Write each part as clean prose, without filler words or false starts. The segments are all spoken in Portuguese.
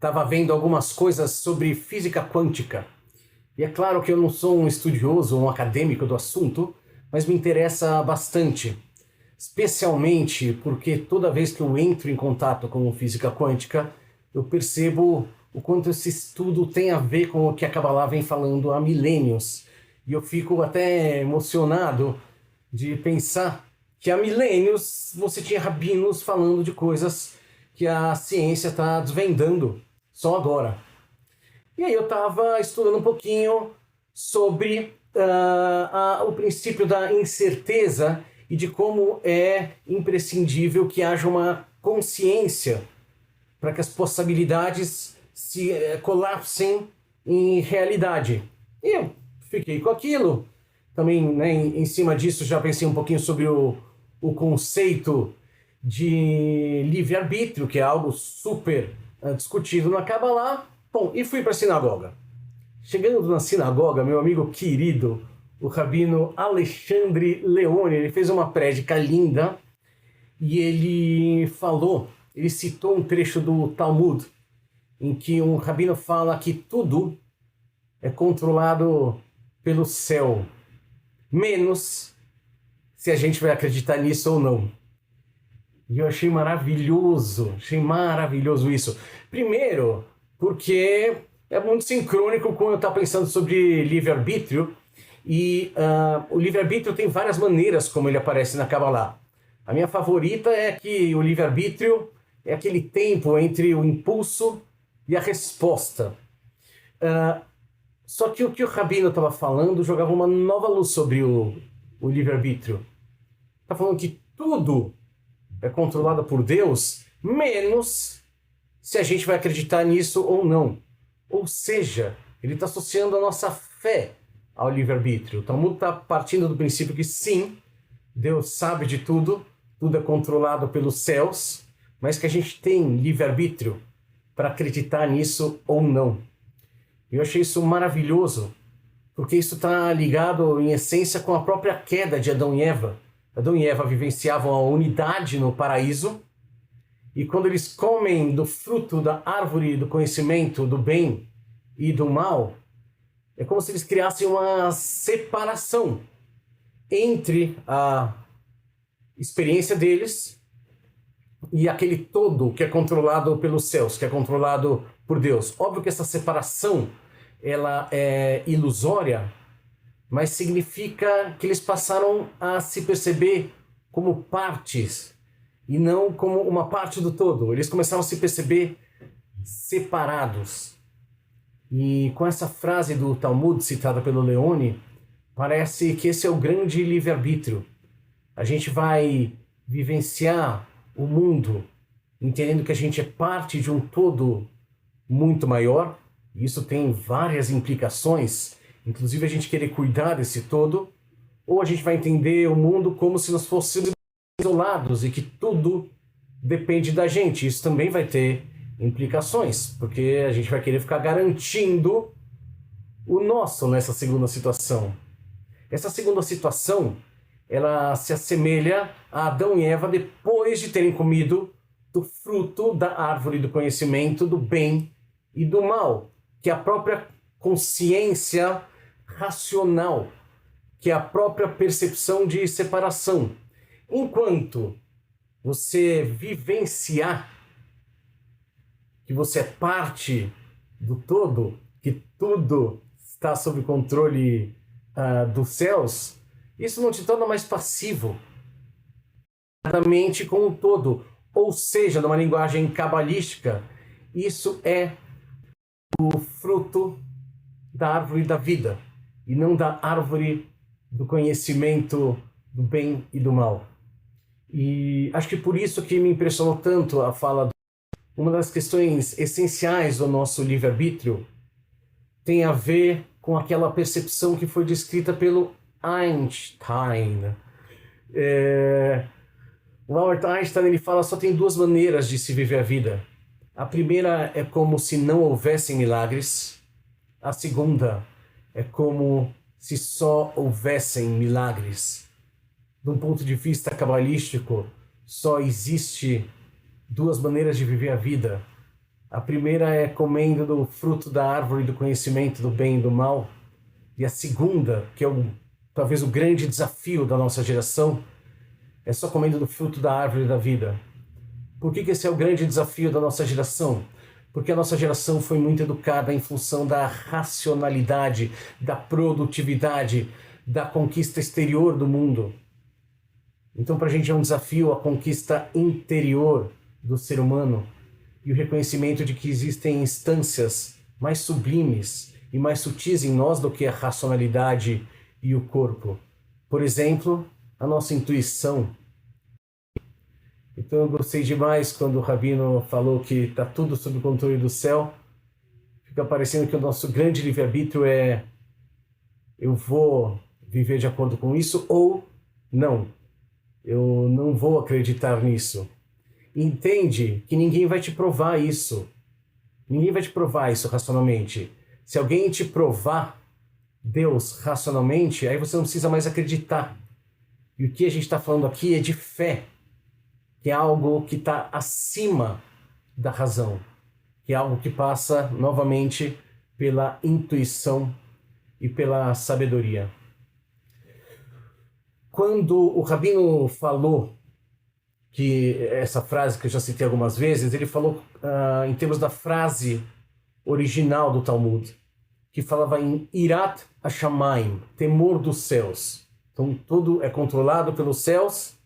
estava vendo algumas coisas sobre física quântica. E é claro que eu não sou um estudioso ou um acadêmico do assunto, mas me interessa bastante. Especialmente porque toda vez que eu entro em contato com física quântica, eu percebo o quanto esse estudo tem a ver com o que a Kabbalah vem falando há milênios. E eu fico até emocionado de pensar que há milênios você tinha rabinos falando de coisas que a ciência está desvendando só agora. E aí eu estava estudando um pouquinho sobre o princípio da incerteza e de como é imprescindível que haja uma consciência para que as possibilidades se colapsem em realidade. E eu fiquei com aquilo. Também, né, em cima disso, já pensei um pouquinho sobre o conceito de livre-arbítrio, que é algo super discutido na Kabbalah. Bom, e fui para a sinagoga. Chegando na sinagoga, meu amigo querido, o rabino Alexandre Leone, ele fez uma prédica linda e ele citou um trecho do Talmud, em que um rabino fala que tudo é controlado pelo céu, menos se a gente vai acreditar nisso ou não. E eu achei maravilhoso isso. Primeiro, porque é muito sincrônico com eu estar pensando sobre livre-arbítrio, e o livre-arbítrio tem várias maneiras como ele aparece na Kabbalah. A minha favorita é que o livre-arbítrio é aquele tempo entre o impulso e a resposta. Só que o que o rabino estava falando jogava uma nova luz sobre o livre-arbítrio. Está falando que tudo é controlado por Deus, menos se a gente vai acreditar nisso ou não. Ou seja, ele está associando a nossa fé ao livre-arbítrio. O Talmud está partindo do princípio que sim, Deus sabe de tudo, tudo é controlado pelos céus, mas que a gente tem livre-arbítrio para acreditar nisso ou não. Eu achei isso maravilhoso, porque isso está ligado em essência com a própria queda de Adão e Eva. Adão e Eva vivenciavam a unidade no paraíso, e quando eles comem do fruto da árvore do conhecimento do bem e do mal, é como se eles criassem uma separação entre a experiência deles e aquele todo que é controlado pelos céus, que é controlado por Deus. Óbvio que essa separação ela é ilusória, mas significa que eles passaram a se perceber como partes e não como uma parte do todo. Eles começaram a se perceber separados. E com essa frase do Talmud citada pelo Leone, parece que esse é o grande livre-arbítrio. A gente vai vivenciar o mundo entendendo que a gente é parte de um todo muito maior. E isso tem várias implicações, inclusive a gente querer cuidar desse todo, ou a gente vai entender o mundo como se nós fôssemos isolados e que tudo depende da gente. Isso também vai ter implicações, porque a gente vai querer ficar garantindo o nosso nessa segunda situação. Essa segunda situação, ela se assemelha a Adão e Eva depois de terem comido do fruto da árvore do conhecimento do bem e do mal, que é a própria consciência racional, que é a própria percepção de separação. Enquanto você vivenciar que você é parte do todo, que tudo está sob controle dos céus, isso não te torna mais passivo, exatamente com o todo. Ou seja, numa linguagem cabalística, isso é o fruto da árvore da vida e não da árvore do conhecimento do bem e do mal. E acho que por isso que me impressionou tanto a fala. Uma das questões essenciais do nosso livre-arbítrio tem a ver com aquela percepção que foi descrita pelo Einstein. O Albert Einstein ele fala que só tem duas maneiras de se viver a vida. A primeira é como se não houvessem milagres. A segunda é como se só houvessem milagres. De um ponto de vista cabalístico, só existe duas maneiras de viver a vida. A primeira é comendo do fruto da árvore do conhecimento do bem e do mal. E a segunda, que é talvez o grande desafio da nossa geração, é só comendo do fruto da árvore da vida. Por que esse é o grande desafio da nossa geração? Porque a nossa geração foi muito educada em função da racionalidade, da produtividade, da conquista exterior do mundo. Então, para a gente é um desafio a conquista interior do ser humano e o reconhecimento de que existem instâncias mais sublimes e mais sutis em nós do que a racionalidade e o corpo. Por exemplo, a nossa intuição. Então eu gostei demais quando o Rabino falou que está tudo sob o controle do céu. Fica parecendo que o nosso grande livre-arbítrio é: eu vou viver de acordo com isso ou não. Eu não vou acreditar nisso. Entende que ninguém vai te provar isso. Ninguém vai te provar isso racionalmente. Se alguém te provar Deus racionalmente, aí você não precisa mais acreditar. E o que a gente está falando aqui é de fé, que é algo que está acima da razão, que é algo que passa novamente pela intuição e pela sabedoria. Quando o Rabino falou que essa frase que eu já citei algumas vezes, ele falou em termos da frase original do Talmud, que falava em Irat Hashamayim, temor dos céus. Então tudo é controlado pelos céus,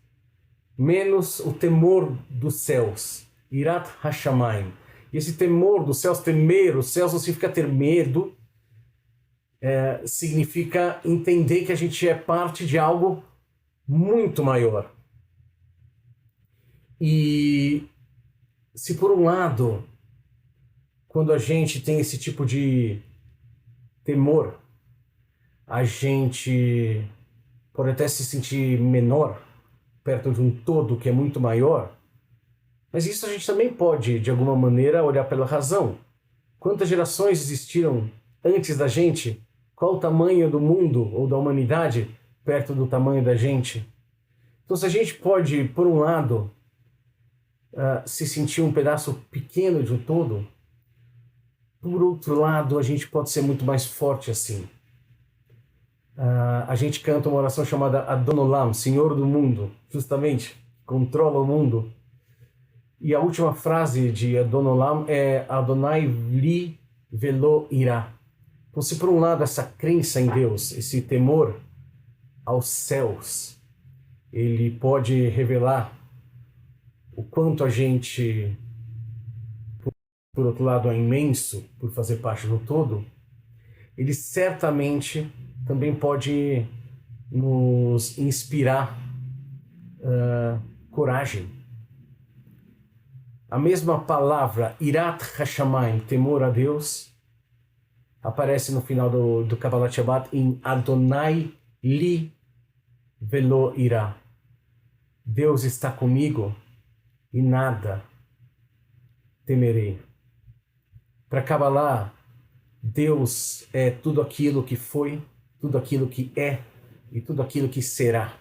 menos o temor dos céus. Irat Hashamayim. E esse temor dos céus, temer os céus, não significa ter medo, significa entender que a gente é parte de algo muito maior. E se por um lado, quando a gente tem esse tipo de temor, a gente pode até se sentir menor perto de um todo que é muito maior, mas isso a gente também pode, de alguma maneira, olhar pela razão. Quantas gerações existiram antes da gente? Qual o tamanho do mundo ou da humanidade perto do tamanho da gente? Então, se a gente pode, por um lado, se sentir um pedaço pequeno de um todo, por outro lado, a gente pode ser muito mais forte assim. A gente canta uma oração chamada Adon Olam, Senhor do Mundo, justamente, controla o mundo. E a última frase de Adon Olam é Adonai li velo irá. Então, se por um lado essa crença em Deus, esse temor aos céus, ele pode revelar o quanto a gente, por outro lado, é imenso por fazer parte do todo, ele certamente também pode nos inspirar coragem. A mesma palavra, Irat Hashamayim, temor a Deus, aparece no final do Kabbalat Shabbat em Adonai li velo irá. Deus está comigo e nada temerei. Para Kabbalah, Deus é tudo aquilo que foi, tudo aquilo que é e tudo aquilo que será.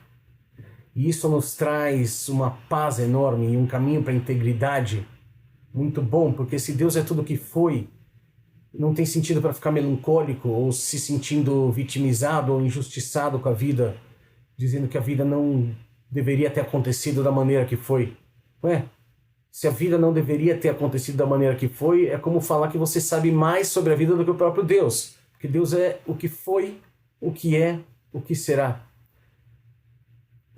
E isso nos traz uma paz enorme e um caminho para a integridade muito bom, porque se Deus é tudo que foi, não tem sentido para ficar melancólico ou se sentindo vitimizado ou injustiçado com a vida, dizendo que a vida não deveria ter acontecido da maneira que foi. Ué, se a vida não deveria ter acontecido da maneira que foi, é como falar que você sabe mais sobre a vida do que o próprio Deus. Porque Deus é o que foi, o que é, o que será.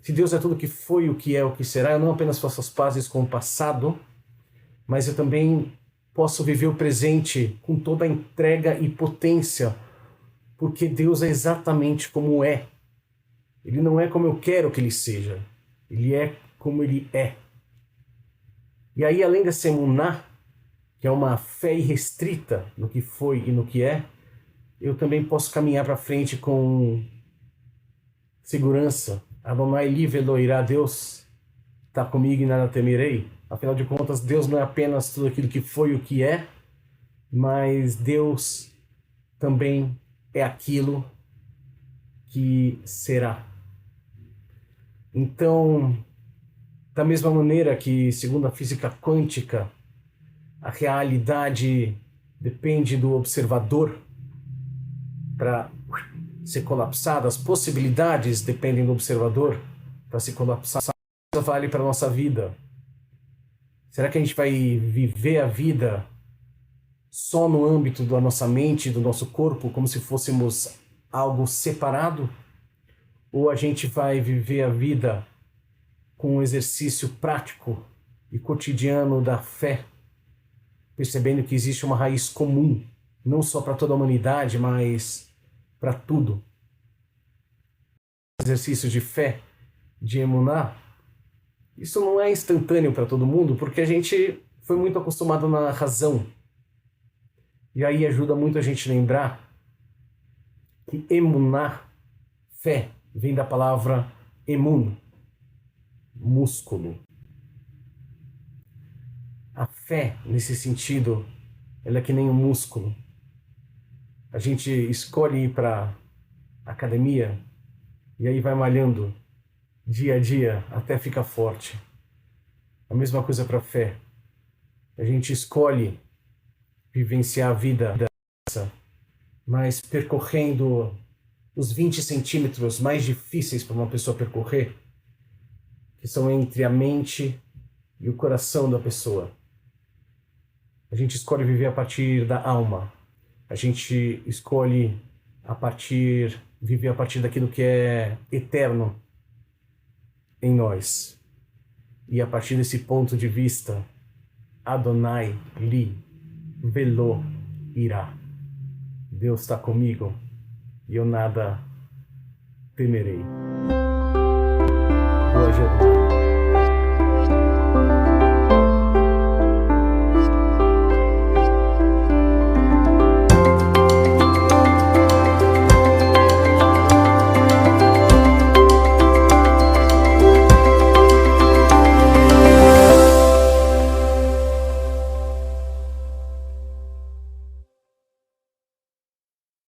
Se Deus é tudo o que foi, o que é, o que será, eu não apenas faço as pazes com o passado, mas eu também posso viver o presente com toda a entrega e potência, porque Deus é exatamente como é. Ele não é como eu quero que ele seja, ele é como ele é. E aí, além dessa emuná, que é uma fé irrestrita no que foi e no que é, eu também posso caminhar para frente com segurança. Adonai li velo irá, Deus está comigo e nada temerei. Afinal de contas, Deus não é apenas tudo aquilo que foi e o que é, mas Deus também é aquilo que será. Então, da mesma maneira que, segundo a física quântica, A realidade depende do observador para ser colapsada. As possibilidades dependem do observador para se colapsar. Isso vale para a nossa vida. Será que a gente vai viver a vida só no âmbito da nossa mente, do nosso corpo, como se fôssemos algo separado? Ou a gente vai viver a vida com um exercício prático e cotidiano da fé, percebendo que existe uma raiz comum, não só para toda a humanidade, mas para tudo? Exercício de fé, de emuná, isso não é instantâneo para todo mundo, porque a gente foi muito acostumado na razão. E aí ajuda muito a gente lembrar que emuná, fé, vem da palavra emun, músculo. A fé, nesse sentido, ela é que nem um músculo. A gente escolhe ir para academia e aí vai malhando dia a dia até ficar forte. A mesma coisa para a fé. A gente escolhe vivenciar a vida dessa, mas percorrendo os 20 centímetros mais difíceis para uma pessoa percorrer, que são entre a mente e o coração da pessoa. A gente escolhe viver a partir da alma. A gente escolhe viver a partir daquilo que é eterno em nós. E a partir desse ponto de vista, Adonai li velo irá. Deus está comigo e eu nada temerei. Boa jornada.